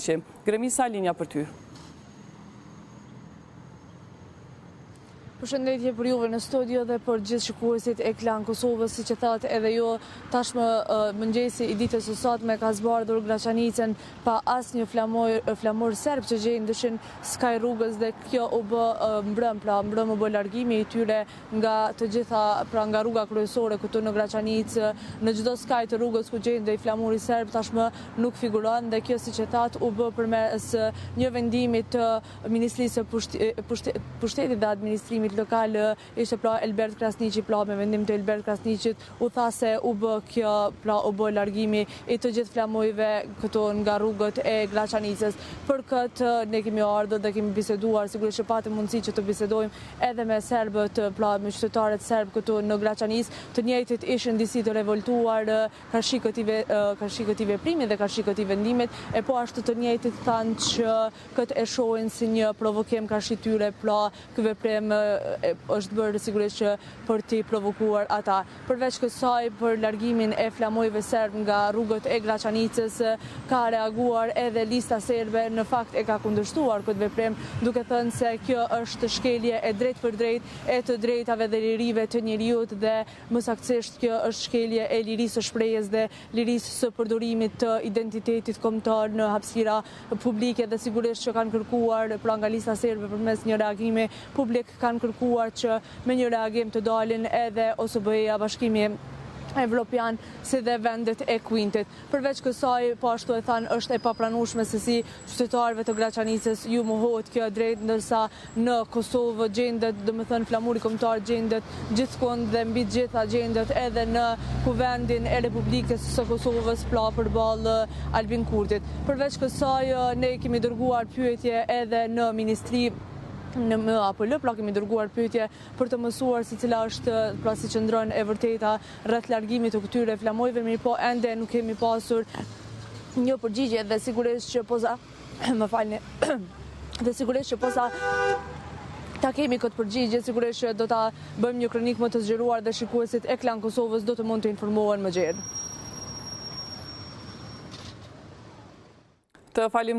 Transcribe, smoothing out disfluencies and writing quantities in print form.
Krasniqi. Gremisa, linja për ty. Përshëndetje për juve në studio dhe për gjithë shikuesit e Klan Kosovës, si që thatë edhe jo, tashmë mëngjesi i ditës së sotme ka zbardhur Graçanicën pa asnjë flamur serb që gjendeshin skaj rrugës dhe kjo u bë mbrëm u bë largimi i tyre nga të gjitha, pra nga rruga kryesore këtu në Graçanicë, në çdo skaj të rrugës ku gjendej flamuri serb tashmë nuk figuron dhe kjo, si që thatë, u bë përmes një vendimi të Ministrisë së Pushtetit dhe Administrimit lokal, ishte pra Elbert Krasniqi, pra me vendim të Elbert Krasniqit u tha se u bë kjo, pra u bë largimi i të gjithë flamujve këtu nga rrugët e Graçanicës. Për këtë ne kemi ardhur dhe kemi biseduar, sigurisht që patëm mundësi që të bisedojmë edhe me serbët, pra me qytetarët serb këtu në Graçanicë. Të njëjtit ishin disi të revoltuar karshi këtij veprimi dhe karshi këtij vendimit, e po ashtu të njëjtit thanë që këtë e shohin si një provokim karshi tyre, pra ky veprim është bërë sigurisht që për t'i provokuar ata. Përveç kësaj, për largimin e flamujve serb nga rrugët e Graçanicës ka reaguar edhe lista serbe, në fakt e ka kundërshtuar këtë veprim, duke thënë se kjo është shkelje e drejt për drejt e të drejtave dhe lirive të njerëzit dhe më saktësisht kjo është shkelje e lirisë së shprehjes dhe lirisë së përdorimit të identitetit kombëtar në hapësira publike, dhe sigurisht që kanë kërkuar, pra nga lista serbe përmes një reagimi publik kanë kërkuar që me një reagim të dalin edhe OSBE-ja, Bashkimi Evropian, si dhe vendet e Kuintit. Përveç kësaj, po ashtu e thanë, është e papranueshme se si qytetarëve të Graçanicës ju mohohet kjo drejt, ndërsa në Kosovë gjendet, domethënë flamuri kombëtar gjendet gjithkund dhe mbi të gjitha gjendet edhe në Kuvendin e Republikës së Kosovës, pra përballë Albin Kurtit. Përveç kësaj, ne kemi dërguar pyetje edhe në Ministri në MAPL, pra kemi dërguar pyetje për të mësuar si cila është, pra si qëndron e vërteta rreth largimit të këtyre flamujve, mirë po ende nuk kemi pasur një përgjigje dhe sigurisht që posa dhe sigurisht që posa ta kemi këtë përgjigje, sigurisht që do ta bëjmë një kronik më të zgjeruar dhe shikuesit e Klan Kosovës do të mund të informohen më gjerë. Të falim